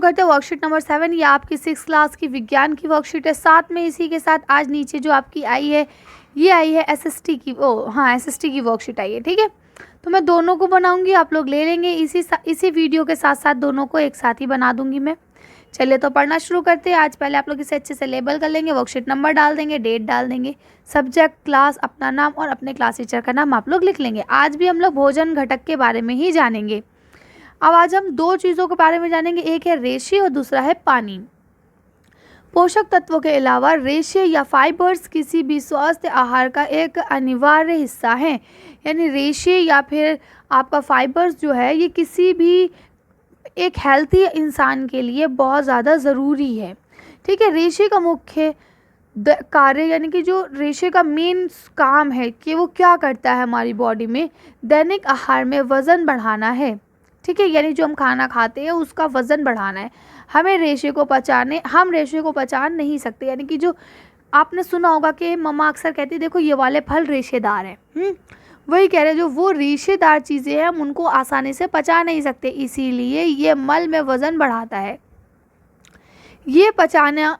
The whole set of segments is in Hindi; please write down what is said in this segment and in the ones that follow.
करते हैं वर्कशीट नंबर 7। ये आपकी 6 क्लास की विज्ञान की वर्कशीट है। साथ में इसी के साथ आज नीचे जो आपकी आई है ये आई है एसएसटी की, एसएसटी की वर्कशीट आई है। ठीक है, तो मैं दोनों को बनाऊंगी, आप लोग ले लेंगे। इसी वीडियो के साथ साथ दोनों को एक साथ ही बना दूंगी मैं। चलिए तो पढ़ना शुरू करते हैं। आज पहले आप लोग इसे अच्छे से लेबल कर लेंगे, वर्कशीट नंबर डाल देंगे, डेट डाल देंगे, सब्जेक्ट, क्लास, अपना नाम और अपने क्लास टीचर का नाम आप लोग लिख लेंगे। आज भी हम लोग भोजन घटक के बारे में ही जानेंगे। अब आज हम दो चीज़ों के बारे में जानेंगे, एक है रेशे और दूसरा है पानी। पोषक तत्वों के अलावा रेशे या फाइबर्स किसी भी स्वस्थ आहार का एक अनिवार्य हिस्सा हैं। यानी रेशे या फिर आपका फाइबर्स जो है ये किसी भी एक हेल्थी इंसान के लिए बहुत ज़्यादा ज़रूरी है। ठीक है, रेशे का मुख्य कार्य यानी कि जो रेशे का मेन काम है कि वो क्या करता है हमारी बॉडी में, दैनिक आहार में वज़न बढ़ाना है। ठीक है, यानी जो हम खाना खाते हैं उसका वज़न बढ़ाना है। हम रेशे को पचा नहीं सकते। यानी कि जो आपने सुना होगा कि मम्मा अक्सर कहती है देखो ये वाले फल रेशेदार हैं, वही कह रहे हैं, जो वो रेशेदार चीज़ें हैं हम उनको आसानी से पचा नहीं सकते, इसीलिए ये मल में वज़न बढ़ाता है। ये पचाना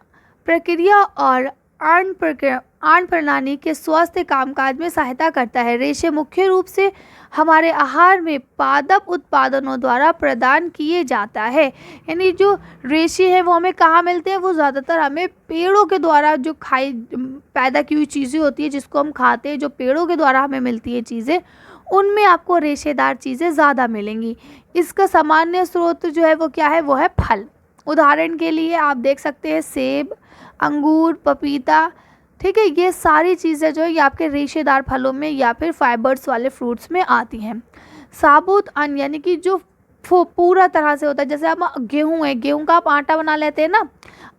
प्रक्रिया और आंत प्रणाली के स्वास्थ्य कामकाज में सहायता करता है। रेशे मुख्य रूप से हमारे आहार में पादप उत्पादनों द्वारा प्रदान किए जाता है। यानी जो रेशे हैं वो हमें कहाँ मिलते हैं, वो ज़्यादातर हमें पेड़ों के द्वारा जो पैदा की हुई चीज़ें होती है जिसको हम खाते हैं, जो पेड़ों के द्वारा हमें मिलती है चीज़ें, उनमें आपको रेशेदार चीज़ें ज़्यादा मिलेंगी। इसका सामान्य स्रोत जो है वो क्या है, वो है फल। उदाहरण के लिए आप देख सकते हैं सेब, अंगूर, पपीता। ठीक है, ये सारी चीज़ें जो है ये आपके रेशेदार फलों में या फिर फाइबर्स वाले फ्रूट्स में आती हैं। साबुत अन्न यानी कि जो पूरा तरह से होता है, जैसे आप गेहूँ है, गेहूँ का आप आटा बना लेते हैं ना,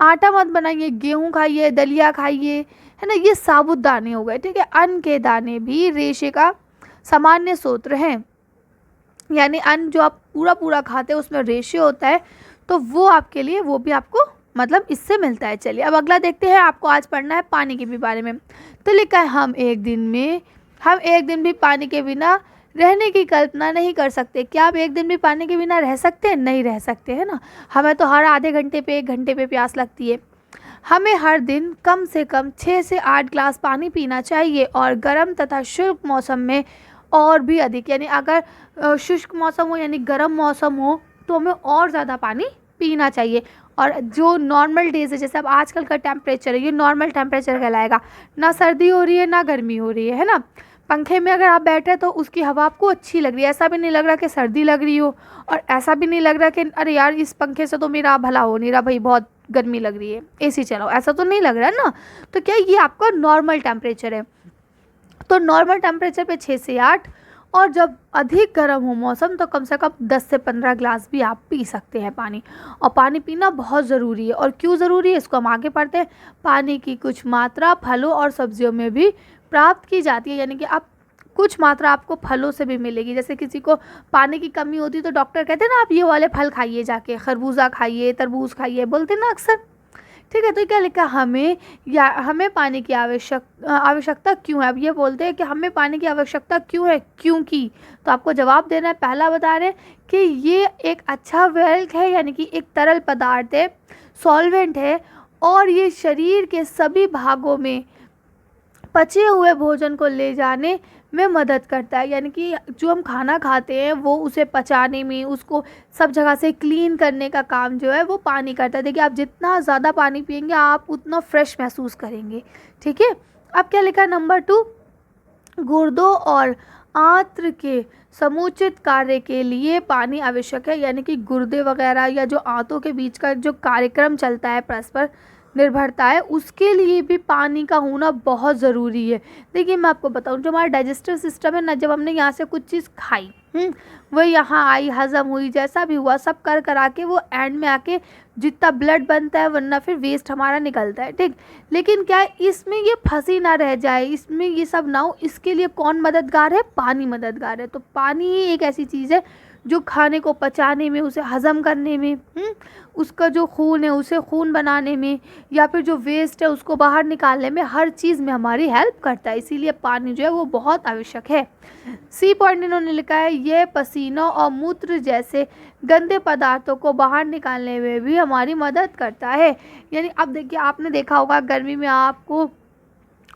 आटा मत बनाइए, गेहूँ खाइए, दलिया खाइए, है ना, ये साबुत दाने हो गए। ठीक है, अन्न के दाने भी रेशे का सामान्य स्रोत हैं। यानी अन्न जो आप पूरा खाते हैं उसमें रेशे होता है, तो वो आपके लिए, वो भी आपको मतलब इससे मिलता है। चलिए अब अगला देखते हैं। आपको आज पढ़ना है पानी के भी बारे में। तो लिखा है हम एक दिन भी पानी के बिना रहने की कल्पना नहीं कर सकते। क्या आप एक दिन भी पानी के बिना रह सकते हैं? नहीं रह सकते, है ना। हमें तो हर आधे घंटे पे 1 घंटे पे प्यास लगती है। हमें हर दिन कम से कम 6 से 8 ग्लास पानी पीना चाहिए और गर्म तथा शुष्क मौसम में और भी अधिक। यानी अगर शुष्क मौसम हो यानी गर्म मौसम हो तो हमें और ज़्यादा पानी पीना चाहिए। और जो नॉर्मल डेज है, जैसे अब आजकल का टेम्परेचर है, ये नॉर्मल टेम्परेचर कहलाएगा। ना सर्दी हो रही है ना गर्मी हो रही है ना। पंखे में अगर आप बैठे तो उसकी हवा आपको अच्छी लग रही है, ऐसा भी नहीं लग रहा कि सर्दी लग रही हो, और ऐसा भी नहीं लग रहा कि अरे यार इस पंखे से तो मेरा भला हो नहीं रहा भाई, बहुत गर्मी लग रही है, एसी चलाओ, ऐसा तो नहीं लग रहा है ना। तो क्या ये आपका नॉर्मल टेम्परेचर है। तो नॉर्मल टेम्परेचर पे 6 से 8, और जब अधिक गर्म हो मौसम तो कम से कम 10 से 15 ग्लास भी आप पी सकते हैं पानी। और पानी पीना बहुत ज़रूरी है। और क्यों ज़रूरी है इसको हम आगे पढ़ते हैं। पानी की कुछ मात्रा फलों और सब्जियों में भी प्राप्त की जाती है। यानी कि आप कुछ मात्रा आपको फलों से भी मिलेगी। जैसे किसी को पानी की कमी होती है तो डॉक्टर कहते हैं ना आप ये वाले फल खाइए, जाके खरबूजा खाइए, तरबूज खाइए, बोलते हैं ना अक्सर। ठीक है, तो क्या लिखा हमें पानी की आवश्यकता क्यों है। अब ये बोलते हैं कि हमें पानी की आवश्यकता क्यों है, क्योंकि, तो आपको जवाब देना है। पहला बता रहे हैं कि ये एक अच्छा वेल्क है, यानी कि एक तरल पदार्थ है, सॉल्वेंट है, और ये शरीर के सभी भागों में पचे हुए भोजन को ले जाने में मदद करता है। यानी कि जो हम खाना खाते हैं वो उसे पचाने में, उसको सब जगह से क्लीन करने का काम जो है वो पानी करता है। देखिए आप जितना ज़्यादा पानी पिएंगे आप उतना फ्रेश महसूस करेंगे। ठीक है, अब क्या लिखा नंबर 2, गुर्दों और आंत्र के समुचित कार्य के लिए पानी आवश्यक है। यानी कि गुर्दे वगैरह या जो आंतों के बीच का जो कार्यक्रम चलता है, परस्पर निर्भरता है, उसके लिए भी पानी का होना बहुत ज़रूरी है। देखिए मैं आपको बताऊं, जो हमारा डाइजेस्टिव सिस्टम है ना, जब हमने यहाँ से कुछ चीज़ खाई वो यहाँ आई, हज़म हुई, जैसा भी हुआ सब कर करा के वो एंड में आके जितना ब्लड बनता है वरना फिर वेस्ट हमारा निकलता है। ठीक, लेकिन क्या है इसमें ये फंसी ना रह जाए, इसमें ये सब ना हो, इसके लिए कौन मददगार है? पानी मददगार है। तो पानी ही एक ऐसी चीज़ है जो खाने को पचाने में, उसे हज़म करने में, उसका जो खून है उसे खून बनाने में, या फिर जो वेस्ट है उसको बाहर निकालने में, हर चीज़ में हमारी हेल्प करता है। इसीलिए पानी जो है वो बहुत आवश्यक है। सी पॉइंट इन्होंने लिखा है, यह पसीना और मूत्र जैसे गंदे पदार्थों को बाहर निकालने में भी हमारी मदद करता है। यानी अब देखिए, आपने देखा होगा गर्मी में आपको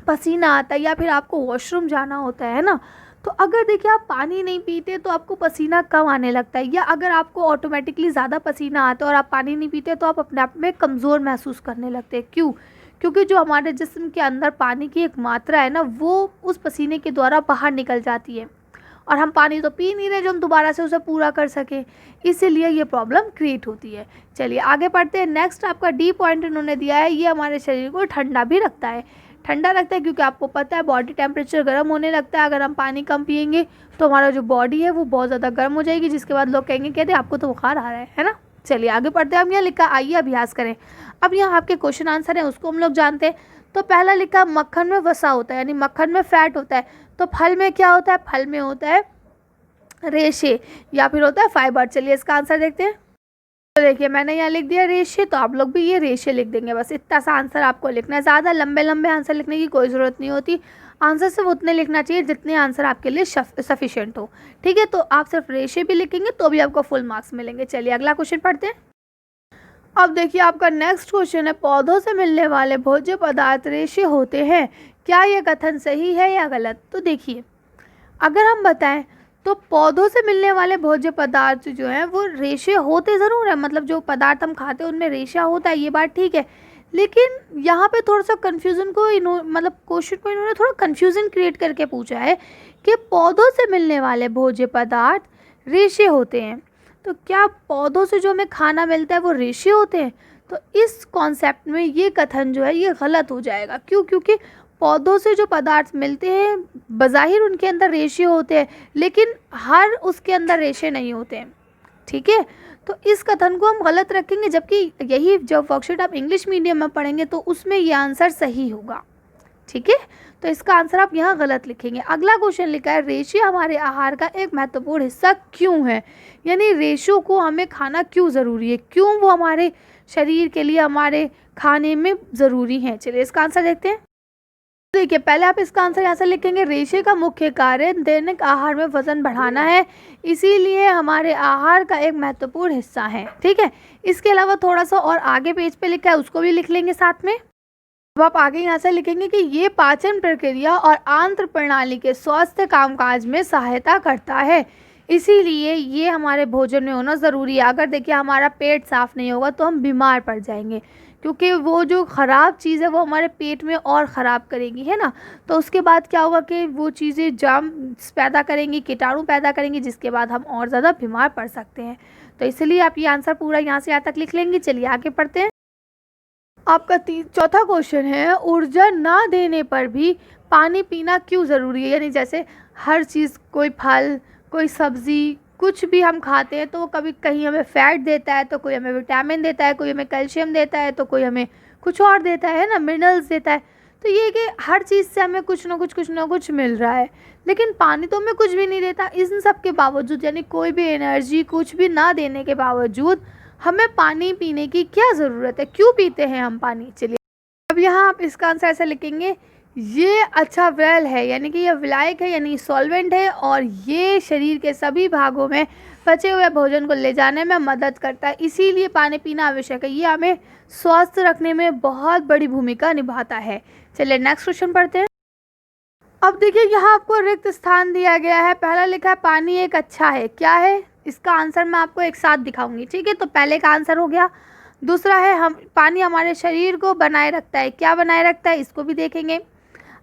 पसीना आता है या फिर आपको वॉशरूम जाना होता है ना, तो अगर देखिए आप पानी नहीं पीते तो आपको पसीना कम आने लगता है, या अगर आपको ऑटोमेटिकली ज़्यादा पसीना आता है और आप पानी नहीं पीते तो आप अपने आप में कमज़ोर महसूस करने लगते हैं। क्यों? क्योंकि जो हमारे जिस्म के अंदर पानी की एक मात्रा है ना, वो उस पसीने के द्वारा बाहर निकल जाती है, और हम पानी तो पी नहीं रहे जो हम दोबारा से उसे पूरा कर सकें, इसीलिए ये प्रॉब्लम क्रिएट होती है। चलिए आगे बढ़ते हैं। नेक्स्ट आपका डी पॉइंट इन्होंने दिया है, ये हमारे शरीर को ठंडा भी रखता है। ठंडा रखता है क्योंकि आपको पता है बॉडी टेम्परेचर गर्म होने लगता है, अगर हम पानी कम पिएंगे तो हमारा जो बॉडी है वो बहुत ज़्यादा गर्म हो जाएगी, जिसके बाद लोग कहेंगे कहते आपको तो बुखार आ रहा है ना। चलिए आगे बढ़ते हैं। हम यहाँ लिखा आइए अभ्यास करें। अब यहाँ आपके क्वेश्चन आंसर है उसको हम लोग जानते हैं। तो पहला लिखा मक्खन में वसा होता है, यानी मक्खन में फैट होता है। तो फल में क्या होता है? फल में होता है रेशे या फिर होता है फाइबर। चलिए इसका आंसर देखते हैं। तो देखिए मैंने यहाँ लिख दिया रेशे, तो आप लोग भी ये रेशे लिख देंगे। बस इतना सा आंसर आपको लिखना है, ज़्यादा लंबे लंबे आंसर लिखने की कोई ज़रूरत नहीं होती। आंसर सिर्फ उतने लिखना चाहिए जितने आंसर आपके लिए सफिशिएंट हो। ठीक है, तो आप सिर्फ रेशे भी लिखेंगे तो भी आपको फुल मार्क्स मिलेंगे। चलिए अगला क्वेश्चन पढ़ते हैं। अब देखिए आपका नेक्स्ट क्वेश्चन है, पौधों से मिलने वाले भोज्य पदार्थ रेशे होते हैं, क्या यह कथन सही है या गलत? तो देखिए अगर हम बताएं तो पौधों से मिलने वाले भोज्य पदार्थ जो हैं वो रेशे होते ज़रूर हैं, मतलब जो पदार्थ हम खाते हैं उनमें रेशा होता है, ये बात ठीक है। लेकिन यहाँ पे थोड़ा सा कन्फ्यूज़न को मतलब क्वेश्चन को इन्होंने थोड़ा कन्फ्यूज़न क्रिएट करके पूछा है कि पौधों से मिलने वाले भोज्य पदार्थ रेशे होते हैं, तो क्या पौधों से जो हमें खाना मिलता है वो रेशे होते हैं? तो इस कॉन्सेप्ट में ये कथन जो है ये गलत हो जाएगा। क्यों? क्योंकि पौधों से जो पदार्थ मिलते हैं बज़ाहिर उनके अंदर रेशे होते हैं, लेकिन हर उसके अंदर रेशे नहीं होते हैं। ठीक है, तो इस कथन को हम गलत रखेंगे, जबकि यही जब वर्कशीट आप इंग्लिश मीडियम में पढ़ेंगे तो उसमें ये आंसर सही होगा। ठीक है, तो इसका आंसर आप यहाँ गलत लिखेंगे। अगला क्वेश्चन लिखा है, रेशे हमारे आहार का एक महत्वपूर्ण हिस्सा क्यों है? यानी रेशों को हमें खाना क्यों ज़रूरी है, क्यों वो हमारे शरीर के लिए हमारे खाने में ज़रूरी हैं। चलिए इसका आंसर देखते हैं। देखिए पहले आप इसका आंसर यहाँ से लिखेंगे, रेशे का मुख्य कार्य दैनिक आहार में वजन बढ़ाना है, इसीलिए हमारे आहार का एक महत्वपूर्ण हिस्सा है। ठीक है, इसके अलावा थोड़ा सा और आगे पेज पे लिखा है उसको भी लिख लेंगे साथ में। अब आप आगे यहाँ से लिखेंगे कि ये पाचन प्रक्रिया और आंत्र प्रणाली के स्वस्थ कामकाज में सहायता करता है, इसीलिए ये हमारे भोजन में होना ज़रूरी है। अगर देखिए हमारा पेट साफ़ नहीं होगा तो हम बीमार पड़ जाएंगे, क्योंकि वो जो ख़राब चीज़ है वो हमारे पेट में और ख़राब करेगी, है ना। तो उसके बाद क्या होगा कि वो चीज़ें जर्म्स पैदा करेंगी, कीटाणु पैदा करेंगी, जिसके बाद हम और ज़्यादा बीमार पड़ सकते हैं। तो इसलिए आप ये आंसर पूरा यहाँ से यहाँ तक लिख लेंगे। चलिए आगे पढ़ते हैं। आपका चौथा क्वेश्चन है, ऊर्जा ना देने पर भी पानी पीना क्यों ज़रूरी है? यानी जैसे हर चीज़, कोई फल, कोई सब्ज़ी, कुछ भी हम खाते हैं तो वो कभी कहीं हमें फैट देता है, तो कोई हमें विटामिन देता है, कोई हमें कैल्शियम देता है, तो कोई हमें कुछ और देता है ना, मिनरल्स देता है। तो ये कि हर चीज़ से हमें कुछ ना कुछ मिल रहा है, लेकिन पानी तो हमें कुछ भी नहीं देता। इन सब के बावजूद, यानी कोई भी एनर्जी कुछ भी ना देने के बावजूद हमें पानी पीने की क्या ज़रूरत है, क्यों पीते हैं हम पानी? चलिए अब यहाँ आप इसका आंसर ऐसा लिखेंगे, ये अच्छा वेल है, यानी कि ये विलायक है, यानी सॉल्वेंट है, और ये शरीर के सभी भागों में बचे हुए भोजन को ले जाने में मदद करता है, इसीलिए पानी पीना आवश्यक है। ये हमें स्वस्थ रखने में बहुत बड़ी भूमिका निभाता है। चलिए नेक्स्ट क्वेश्चन पढ़ते हैं। अब देखिए यहाँ आपको रिक्त स्थान दिया गया है। पहला लिखा है पानी एक अच्छा है, क्या है? इसका आंसर मैं आपको एक साथ दिखाऊंगी। ठीक है, तो पहले का आंसर हो गया। दूसरा है हम पानी हमारे शरीर को बनाए रखता है, क्या बनाए रखता है? इसको भी देखेंगे।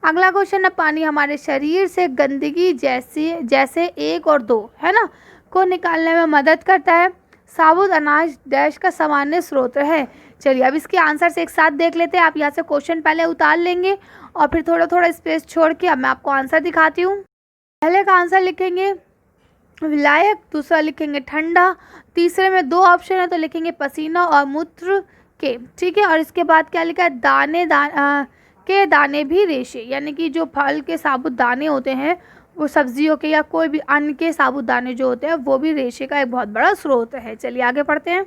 अगला क्वेश्चन है, पानी हमारे शरीर से गंदगी जैसे 1 और 2 है ना को निकालने में मदद करता है। साबुत अनाज डैश का सामान्य स्रोत है। चलिए अब इसके आंसर से एक साथ देख लेते हैं। आप यहाँ से क्वेश्चन पहले उतार लेंगे और फिर थोड़ा थोड़ा स्पेस छोड़ के अब मैं आपको आंसर दिखाती हूँ। पहले का आंसर लिखेंगे विलायक, दूसरा लिखेंगे ठंडा, तीसरे में 2 ऑप्शन है तो लिखेंगे पसीना और मूत्र के। ठीक है, और इसके बाद क्या लिखा है, के दाने भी रेशे, यानी कि जो फल के साबुत दाने होते हैं वो सब्जियों के या कोई भी अन्न के साबुत दाने जो होते हैं वो भी रेशे का एक बहुत बड़ा स्रोत है। चलिए आगे पढ़ते हैं।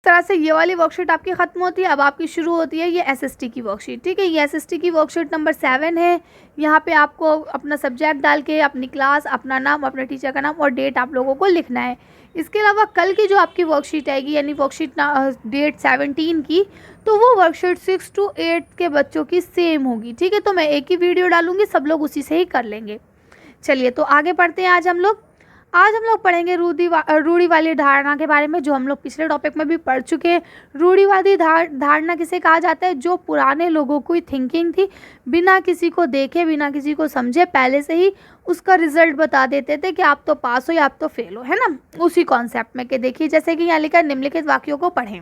तरह से ये वाली वर्कशीट आपकी ख़त्म होती है। अब आपकी शुरू होती है ये एसएसटी की वर्कशीट, ठीक है। ये एसएसटी की वर्कशीट नंबर 7 है। यहाँ पे आपको अपना सब्जेक्ट डाल के अपनी क्लास, अपना नाम, अपने टीचर का नाम और डेट आप लोगों को लिखना है। इसके अलावा कल की जो आपकी वर्कशीट आएगी यानी वर्कशीट डेट 17 की, तो वो वर्कशीट 6 to 8 के बच्चों की सेम होगी, ठीक है। तो मैं एक ही वीडियो डालूँगी, सब लोग उसी से ही कर लेंगे। चलिए तो आगे बढ़ते हैं। आज हम लोग पढ़ेंगे रूढ़िवादी धारणा के बारे में, जो हम लोग पिछले टॉपिक में भी पढ़ चुके हैं। रूढ़िवादी धारणा किसे कहा जाता है? जो पुराने लोगों की थिंकिंग थी, बिना किसी को देखे, बिना किसी को समझे पहले से ही उसका रिजल्ट बता देते थे कि आप तो पास हो या आप तो फेल हो, है ना। उसी कॉन्सेप्ट में कि देखिए जैसे कि यहाँ लिखा है, निम्नलिखित वाक्यों को पढ़ें।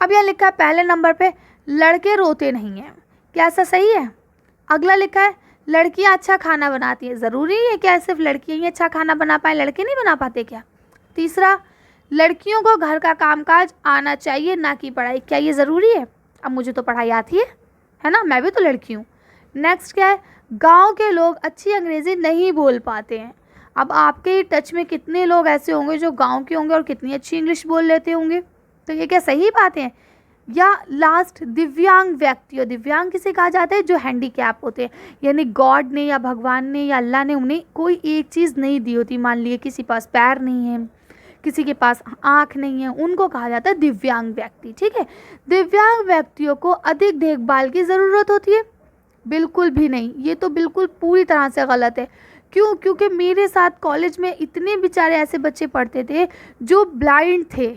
अब यहाँ लिखा है पहले नंबर पे, लड़के रोते नहीं हैं। क्या ऐसा सही है? अगला लिखा है, लड़कियां अच्छा खाना बनाती हैं। ज़रूरी है क्या सिर्फ लड़कियां ही अच्छा खाना बना पाएँ, लड़के नहीं बना पाते क्या? तीसरा, लड़कियों को घर का कामकाज आना चाहिए ना कि पढ़ाई। क्या ये ज़रूरी है? अब मुझे तो पढ़ाई आती है ना, मैं भी तो लड़की हूँ। नेक्स्ट क्या है, गांव के लोग अच्छी अंग्रेज़ी नहीं बोल पाते हैं। अब आपके टच में कितने लोग ऐसे होंगे जो गाँव के होंगे और कितनी अच्छी इंग्लिश बोल लेते होंगे? तो ये क्या सही बात है? या लास्ट, दिव्यांग व्यक्तियों। दिव्यांग किसे कहा जाता है? जो हैंडीकैप होते हैं, यानी गॉड ने या भगवान ने या अल्लाह ने उन्हें कोई एक चीज़ नहीं दी होती। मान लिए किसी पास पैर नहीं है, किसी के पास आँख नहीं है, उनको कहा जाता है दिव्यांग व्यक्ति, ठीक है। दिव्यांग व्यक्तियों को अधिक देखभाल की ज़रूरत होती है? बिल्कुल भी नहीं, ये तो बिल्कुल पूरी तरह से गलत है। क्यों? क्योंकि मेरे साथ कॉलेज में इतने बेचारे ऐसे बच्चे पढ़ते थे जो ब्लाइंड थे,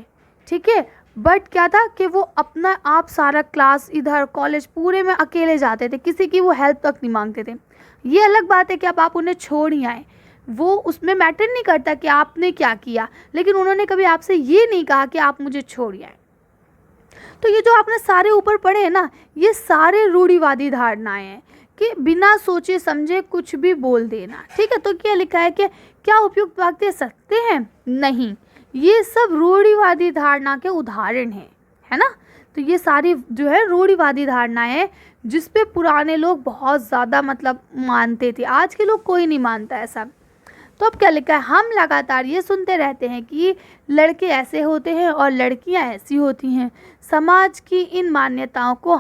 ठीक है, बट क्या था कि वो अपना आप सारा क्लास, इधर कॉलेज पूरे में अकेले जाते थे, किसी की वो हेल्प तक नहीं मांगते थे। ये अलग बात है कि अब आप उन्हें छोड़ ही आए, वो उसमें मैटर नहीं करता कि आपने क्या किया, लेकिन उन्होंने कभी आपसे ये नहीं कहा कि आप मुझे छोड़ आए। तो ये जो आपने सारे ऊपर पढ़े हैं ना, ये सारे रूढ़िवादी धारणाएं हैं कि बिना सोचे समझे कुछ भी बोल देना, ठीक है। तो क्या लिखा है कि क्या उपयुक्त वाक्य दे सकते हैं? नहीं, ये सब रूढ़िवादी धारणा के उदाहरण हैं, है ना। तो ये सारी जो है रूढ़िवादी धारणाएं हैं जिस पे पुराने लोग बहुत ज़्यादा मतलब मानते थे। आज के लोग कोई नहीं मानता ऐसा। तो अब क्या लिखा है, हम लगातार ये सुनते रहते हैं कि लड़के ऐसे होते हैं और लड़कियां ऐसी होती हैं। समाज की इन मान्यताओं को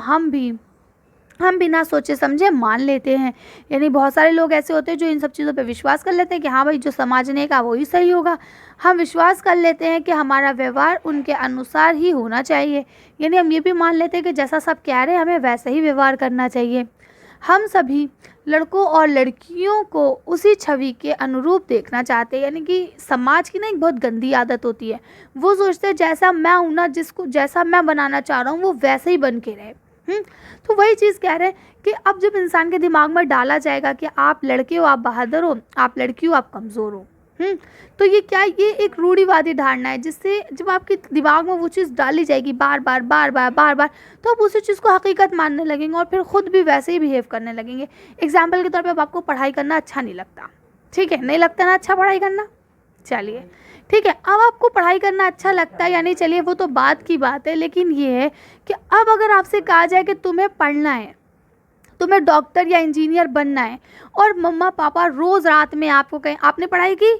हम बिना सोचे समझे मान लेते हैं। यानी बहुत सारे लोग ऐसे होते हैं जो इन सब चीज़ों पे विश्वास कर लेते हैं कि हाँ भाई जो समाज ने कहा वही सही होगा। हम विश्वास कर लेते हैं कि हमारा व्यवहार उनके अनुसार ही होना चाहिए। यानी हम ये भी मान लेते हैं कि जैसा सब कह रहे हैं हमें वैसा ही व्यवहार करना चाहिए। हम सभी लड़कों और लड़कियों को उसी छवि के अनुरूप देखना चाहते हैं। यानी कि समाज की ना एक बहुत गंदी आदत होती है, वो सोचते हैं जैसा मैं हूँ ना, जिसको जैसा मैं बनाना चाह रहा हूँ वो वैसे ही बन के रहे। तो वही चीज़ कह रहे हैं कि अब जब इंसान के दिमाग में डाला जाएगा कि आप लड़के हो आप बहादुर हो, आप लड़की हो आप कमज़ोर हो, तो ये क्या, ये एक रूढ़िवादी धारणा है जिससे जब आपके दिमाग में वो चीज़ डाली जाएगी बार बार बार बार बार बार, तो आप उसी चीज़ को हकीकत मानने लगेंगे और फिर ख़ुद भी वैसे ही बिहेव करने लगेंगे। एग्जाम्पल के तौर पे अब आपको पढ़ाई करना अच्छा नहीं लगता, ठीक है, नहीं लगता ना अच्छा पढ़ाई करना, चलिए ठीक है। अब आपको पढ़ाई करना अच्छा लगता है, यानी चलिए वो तो बात की बात है, लेकिन ये है कि अब अगर आपसे कहा जाए कि तुम्हें पढ़ना है, तुम्हें डॉक्टर या इंजीनियर बनना है और मम्मा पापा रोज़ रात में आपको कहें आपने पढ़ाई की,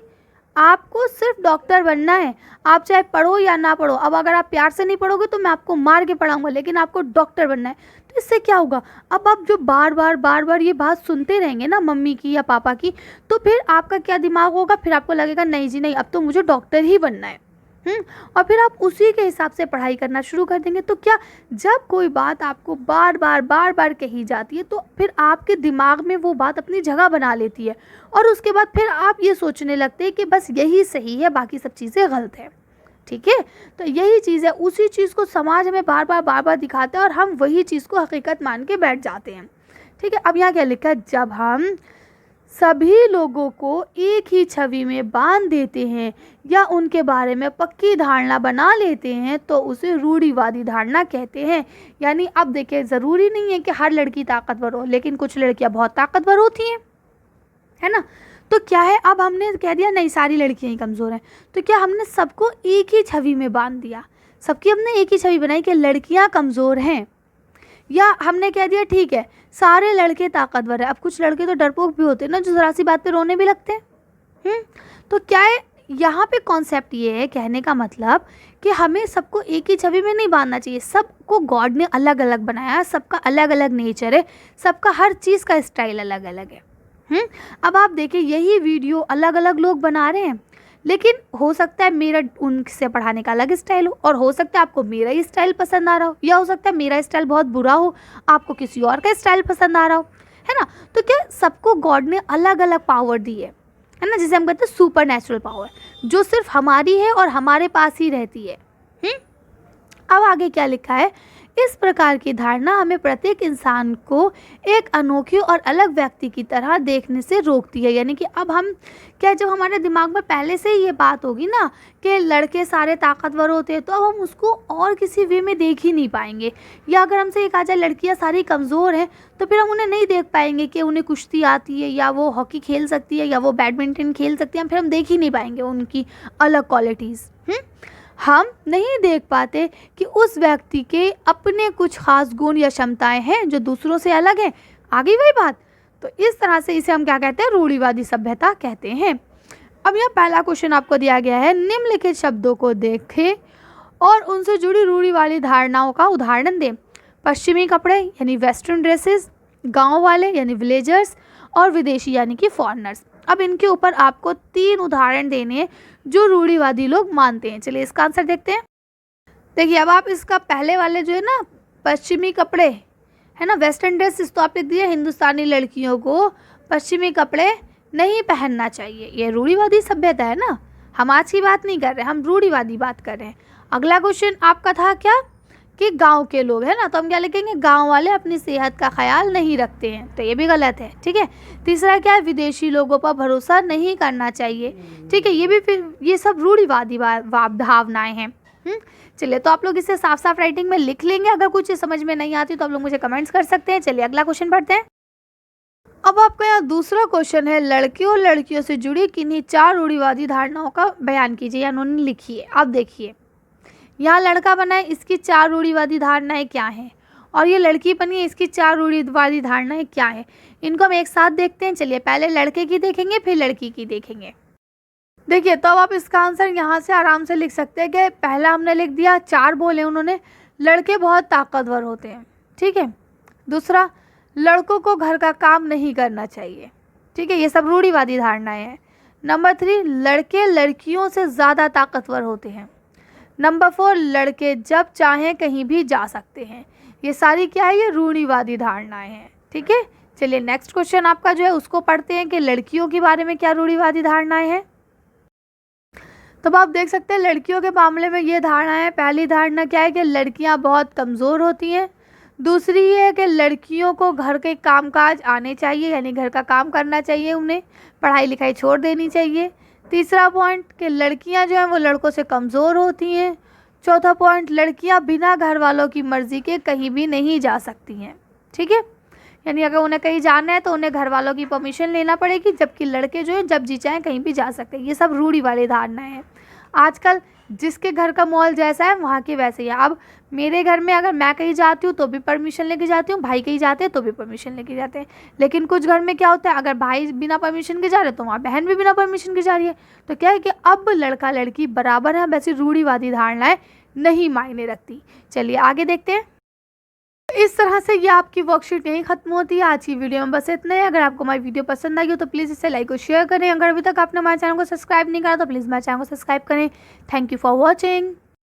आपको सिर्फ डॉक्टर बनना है, आप चाहे पढ़ो या ना पढ़ो, अब अगर आप प्यार से नहीं पढ़ोगे तो मैं आपको मार के पढ़ाऊँगा, लेकिन आपको डॉक्टर बनना है, तो इससे क्या होगा, अब आप जो बार बार ये बात सुनते रहेंगे ना मम्मी की या पापा की, तो फिर आपका क्या दिमाग होगा, फिर आपको लगेगा नहीं जी नहीं, अब तो मुझे डॉक्टर ही बनना है। और फिर आप उसी के हिसाब से पढ़ाई करना शुरू कर देंगे। तो क्या, जब कोई बात आपको बार बार कही जाती है तो फिर आपके दिमाग में वो बात अपनी जगह बना लेती है और उसके बाद फिर आप ये सोचने लगते हैं कि बस यही सही है, बाकी सब चीज़ें गलत है, ठीक है। तो यही चीज़ है, उसी चीज़ को समाज हमें बार बार दिखाता है और हम वही चीज़ को हकीकत मान के बैठ जाते हैं, ठीक है। अब यहाँ क्या लिखा है, जब हम सभी लोगों को एक ही छवि में बांध देते हैं या उनके बारे में पक्की धारणा बना लेते हैं तो उसे रूढ़िवादी धारणा कहते हैं। यानी अब देखिए, ज़रूरी नहीं है कि हर लड़की ताकतवर हो, लेकिन कुछ लड़कियां बहुत ताकतवर होती हैं, है ना। तो क्या है, अब हमने कह दिया नहीं सारी लड़कियां ही कमज़ोर हैं, तो क्या हमने सबको एक ही छवि में बांध दिया, सबकी हमने एक ही छवि बनाई कि लड़कियाँ कमज़ोर हैं, या हमने कह दिया ठीक है सारे लड़के ताकतवर है। अब कुछ लड़के तो डरपोक भी होते हैं ना, जो ज़रा सी बात पे रोने भी लगते हैं। तो क्या है, यहाँ पे कॉन्सेप्ट ये है, कहने का मतलब कि हमें सबको एक ही छवि में नहीं बांधना चाहिए। सबको गॉड ने अलग अलग बनाया, सबका अलग अलग नेचर है, सबका हर चीज़ का स्टाइल अलग अलग है। अब आप देखिए, यही वीडियो अलग अलग लोग बना रहे हैं, लेकिन हो सकता है मेरा उनसे पढ़ाने का अलग स्टाइल हो, और हो सकता है आपको मेरा ही स्टाइल पसंद आ रहा हो, या हो सकता है मेरा स्टाइल बहुत बुरा हो, आपको किसी और का स्टाइल पसंद आ रहा हो, है ना। तो क्या सबको गॉड ने अलग अलग पावर दी है ना, जिसे हम कहते हैं सुपर नेचुरल पावर, जो सिर्फ हमारी है और हमारे पास ही रहती है। अब आगे क्या लिखा है, इस प्रकार की धारणा हमें प्रत्येक इंसान को एक अनोखी और अलग व्यक्ति की तरह देखने से रोकती है। यानी कि अब हम क्या, जब हमारे दिमाग में पहले से ही ये बात होगी ना कि लड़के सारे ताकतवर होते हैं, तो अब हम उसको और किसी वे में देख ही नहीं पाएंगे। या अगर हमसे ये कहा जाए लड़कियां सारी कमज़ोर हैं, तो फिर हम उन्हें नहीं देख पाएंगे कि उन्हें कुश्ती आती है, या वो हॉकी खेल सकती है, या वो बैडमिंटन खेल सकती है। फिर हम देख ही नहीं पाएंगे उनकी अलग क्वालिटीज़। हम नहीं देख पाते कि उस व्यक्ति के अपने कुछ खास गुण या क्षमताएं हैं जो दूसरों से अलग हैं। आगे वही बात। तो इस तरह से इसे हम क्या कहते हैं, रूढ़िवादी सभ्यता कहते हैं। अब यह पहला क्वेश्चन आपको दिया गया है, निम्नलिखित शब्दों को देखें और उनसे जुड़ी रूढ़िवादी धारणाओं का उदाहरण दें। पश्चिमी कपड़े यानी वेस्टर्न ड्रेसेस, गाँव वाले यानी विलेजर्स, और विदेशी यानी कि फॉरेनर्स। अब इनके ऊपर आपको 3 उदाहरण देने हैं जो रूढ़िवादी लोग मानते हैं। चलिए इसका आंसर देखते हैं। देखिए, अब आप इसका पहले वाले जो है ना, पश्चिमी कपड़े है ना, वेस्टर्न ड्रेसेस, तो आप लिख दिए हिंदुस्तानी लड़कियों को पश्चिमी कपड़े नहीं पहनना चाहिए। ये रूढ़िवादी सभ्यता है ना, हम आज की बात नहीं कर रहे, हम रूढ़िवादी बात कर रहे हैं। अगला क्वेश्चन आपका था क्या कि गांव के लोग है ना, तो हम क्या लिखेंगे, गांव वाले अपनी सेहत का ख्याल नहीं रखते हैं, तो ये भी गलत है। ठीक है। तीसरा क्या है, विदेशी लोगों पर भरोसा नहीं करना चाहिए। ठीक है, ये भी फिर ये सब रूढ़िवादी भावनाएं हैं। चलिए, तो आप लोग इसे साफ साफ राइटिंग में लिख लेंगे। अगर कुछ समझ में नहीं आती तो आप लोग मुझे कमेंट्स कर सकते हैं। चलिए अगला क्वेश्चन पढ़ते हैं। अब आपका यहाँ दूसरा क्वेश्चन है, लड़के और लड़कियों से जुड़ी किन्हीं 4 रूढ़िवादी धारणाओं का बयान कीजिए या उन्होंने लिखी है। अब देखिए, यहाँ लड़का बना है, इसकी 4 रूढ़िवादी धारणाएं क्या हैं, और ये लड़की बनी है, इसकी 4 रूढ़िवादी धारणाएं क्या हैं। इनको हम एक साथ देखते हैं। चलिए, पहले लड़के की देखेंगे, फिर लड़की की देखेंगे। देखिए, तो अब आप इसका आंसर यहाँ से आराम से लिख सकते हैं कि पहला हमने लिख दिया, 4 बोले उन्होंने, लड़के बहुत ताकतवर होते हैं। ठीक है। दूसरा, लड़कों को घर का काम नहीं करना चाहिए। ठीक है, ये सब रूढ़िवादी धारणाएं हैं। नंबर 3, लड़के लड़कियों से ज़्यादा ताकतवर होते हैं। नंबर 4, लड़के जब चाहें कहीं भी जा सकते हैं। ये सारी क्या है, ये रूढ़िवादी धारणाएं हैं। ठीक है। चलिए नेक्स्ट क्वेश्चन आपका जो है उसको पढ़ते हैं कि लड़कियों के बारे में क्या रूढ़िवादी धारणाएं हैं। तो आप देख सकते हैं लड़कियों के मामले में ये धारणा है। पहली धारणा क्या है कि लड़कियां बहुत कमज़ोर होती हैं। दूसरी ये है कि लड़कियों को घर के कामकाज आने चाहिए, यानी घर का काम करना चाहिए, उन्हें पढ़ाई लिखाई छोड़ देनी चाहिए। तीसरा पॉइंट कि लड़कियां जो हैं वो लड़कों से कमज़ोर होती हैं। चौथा पॉइंट, लड़कियां बिना घर वालों की मर्ज़ी के कहीं भी नहीं जा सकती हैं। ठीक है, यानी अगर उन्हें कहीं जाना है तो उन्हें घर वालों की परमिशन लेना पड़ेगी, जबकि लड़के जो हैं जब जी चाहें कहीं भी जा सकते हैं। ये सब रूढ़िवादी धारणाएं हैं। आजकल जिसके घर का माहौल जैसा है वहाँ के वैसे ही है। अब मेरे घर में अगर मैं कहीं जाती हूँ तो भी परमिशन लेके जाती हूँ, भाई कहीं जाते हैं तो भी परमिशन लेके जाते हैं। लेकिन कुछ घर में क्या होता है, अगर भाई बिना परमिशन के जा रहे हैं तो वहाँ बहन भी बिना परमिशन के जा रही है। तो क्या है कि अब लड़का लड़की बराबर है, वैसी रूढ़िवादी धारणाएं नहीं मायने रखती। चलिए आगे देखते हैं। इस तरह से ये आपकी वर्कशीट यहीं खत्म होती है। आज की वीडियो में बस इतना है। अगर आपको हमारी वीडियो पसंद आई हो तो प्लीज़ इसे लाइक और शेयर करें। अगर अभी तक आपने हमारे चैनल को सब्सक्राइब नहीं करा तो प्लीज़ हमारे चैनल को सब्सक्राइब करें। Thank you for watching.